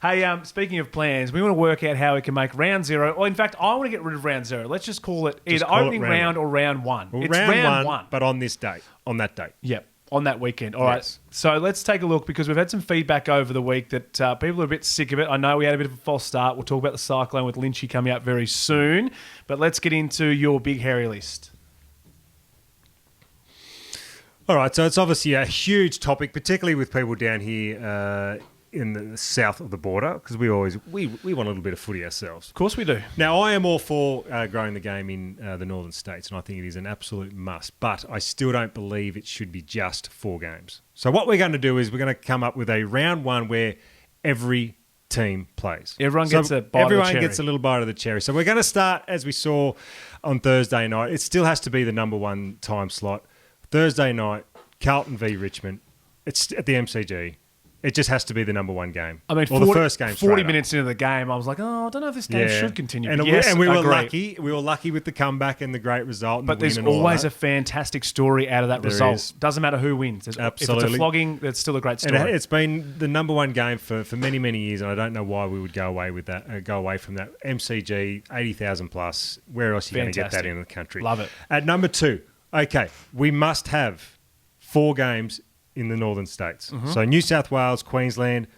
Hey, speaking of plans, we want to work out how we can make round zero, or in fact, I want to get rid of round zero. Let's just call it either opening round or round one. Well, it's round one. but on this date, on that date. Yep, on that weekend. All right. So let's take a look because we've had some feedback over the week that people are a bit sick of it. I know we had a bit of a false start. We'll talk about the Cyclone with Lynchy coming up very soon. But let's get into your big hairy list. All right, so it's obviously a huge topic, particularly with people down here in the south of the border, because we want a little bit of footy ourselves. Of course we do. Now, I am all for growing the game in the northern states, and I think it is an absolute must, but I still don't believe it should be just 4 games. So what we're going to do is we're going to come up with a round one where every team plays. Everyone gets a bite of the cherry. Everyone gets a little bite of the cherry. So we're going to start, as we saw on Thursday night. It still has to be the number one time slot. Thursday night, Carlton v Richmond. It's at the MCG. It just has to be the number one game. I mean, the first game. 40 minutes into the game, I was like, I don't know if this game should continue. And, yes, we were agree. lucky. We were lucky with the comeback and the great result. And but the win there's and all always that. a fantastic story out of that There result. is. Doesn't matter who wins. Absolutely. If it's a flogging, that's still a great story. And it's been the number one game for many, many years, and I don't know why we would go away with that. Go away from that. MCG, 80,000 plus. Where else are you going to get that in the country? Love it. At number 2, okay, we must have 4 games in the northern states. Mm-hmm. So New South Wales, Queensland,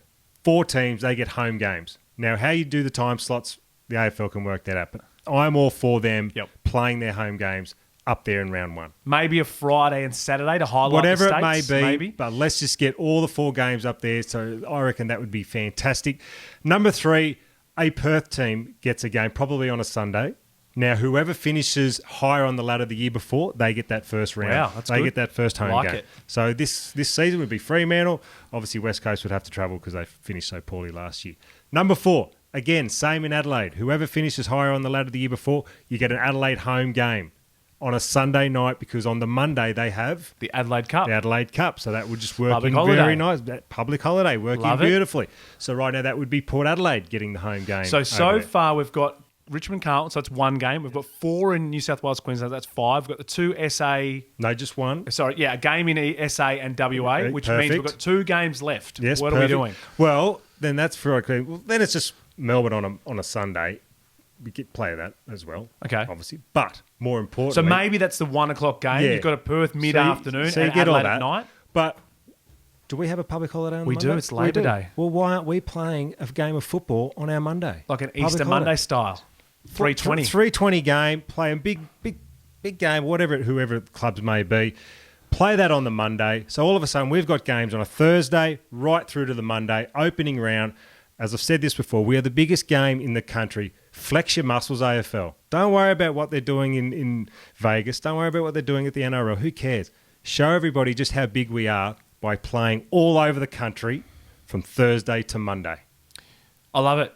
4 teams, they get home games. Now, how you do the time slots, the AFL can work that out. But I'm all for them playing their home games up there in round one. Maybe a Friday and Saturday to highlight whatever the it may states, be, maybe. But let's just get all the 4 games up there. So I reckon that would be fantastic. Number 3, a Perth team gets a game probably on a Sunday. Now, whoever finishes higher on the ladder the year before, they get that first round. Wow, that's they good. get that first home Like game. it. So this season would be Fremantle. Obviously, West Coast would have to travel because they finished so poorly last year. Number 4, again, same in Adelaide. Whoever finishes higher on the ladder the year before, you get an Adelaide home game on a Sunday night because on the Monday they have The Adelaide Cup. the Adelaide Cup. So that would just work Public in holiday. very nice. That public holiday working Love it. beautifully. So right now that would be Port Adelaide getting the home game. So over there. far we've got Richmond Carlton, so it's 1 game. We've got 4 in New South Wales, Queensland, that's 5. We've got the 2 SA... No, just one. Sorry, a game in SA and WA, Okay, which means we've perfect. got 2 games left. Yes, what perfect. are we doing? Well, then that's for okay. Well, then it's just Melbourne on a Sunday. We get play that as well. Okay. Obviously, but more So importantly, maybe that's the 1 o'clock game. Yeah. You've got a Perth mid-afternoon so you and get all Adelaide that. at night. But do we have a public holiday on We Monday? do, it's We Labor do. Day. Well, why aren't we playing a game of football on our Monday? Like an Public Easter holiday. Monday style. 3:20. 3:20 game, playing big game, whoever the clubs may be. Play that on the Monday. So all of a sudden we've got games on a Thursday right through to the Monday, opening round. As I've said this before, we are the biggest game in the country. Flex your muscles, AFL. Don't worry about what they're doing in Vegas. Don't worry about what they're doing at the NRL. Who cares? Show everybody just how big we are by playing all over the country from Thursday to Monday. I love it.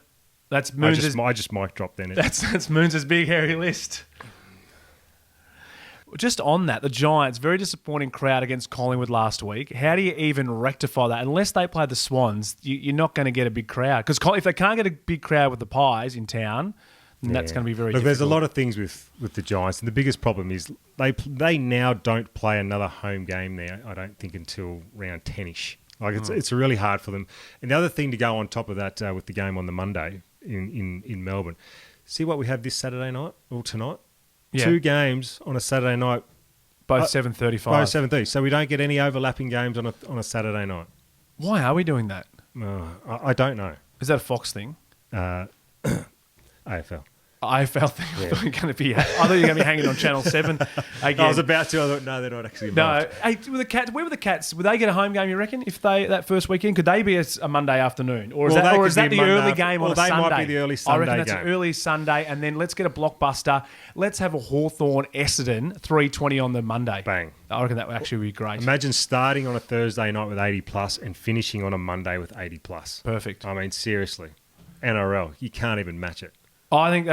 That's Moons' I just mic dropped then. That's Moons' big hairy list. Just on that, the Giants, very disappointing crowd against Collingwood last week. How do you even rectify that? Unless they play the Swans, you're not going to get a big crowd. Because if they can't get a big crowd with the Pies in town, then that's going to be very difficult. There's a lot of things with the Giants, and the biggest problem is they now don't play another home game there, I don't think, until round 10-ish. Like it's really hard for them. And the other thing to go on top of that with the game on the Monday in Melbourne, see what we have this Saturday night or tonight? Yeah. 2 games on a Saturday night. Both 7:35. Both 7:30. So we don't get any overlapping games on a Saturday night. Why are we doing that? I don't know. Is that a Fox thing? AFL. AFL thing. I thought you were going to be. I thought you were going to be hanging on Channel 7 again. I was about to. I thought, no, they're not actually involved. No, hey, were the Cats? Where were the Cats? Would they get a home game? You reckon? If that first weekend, could they be a Monday afternoon, or is Well, they that could be the Monday early after- game or on a they Sunday? might be the early I Sunday reckon that's game. an early Sunday, and then let's get a blockbuster. Let's have a Hawthorn Essendon 3:20 on the Monday. Bang. I reckon that would actually be great. Imagine starting on a Thursday night with 80 plus and finishing on a Monday with 80 plus. Perfect. I mean, seriously, NRL, you can't even match it. I think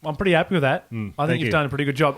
I'm pretty happy with that. I think thank you've you. done a pretty good job.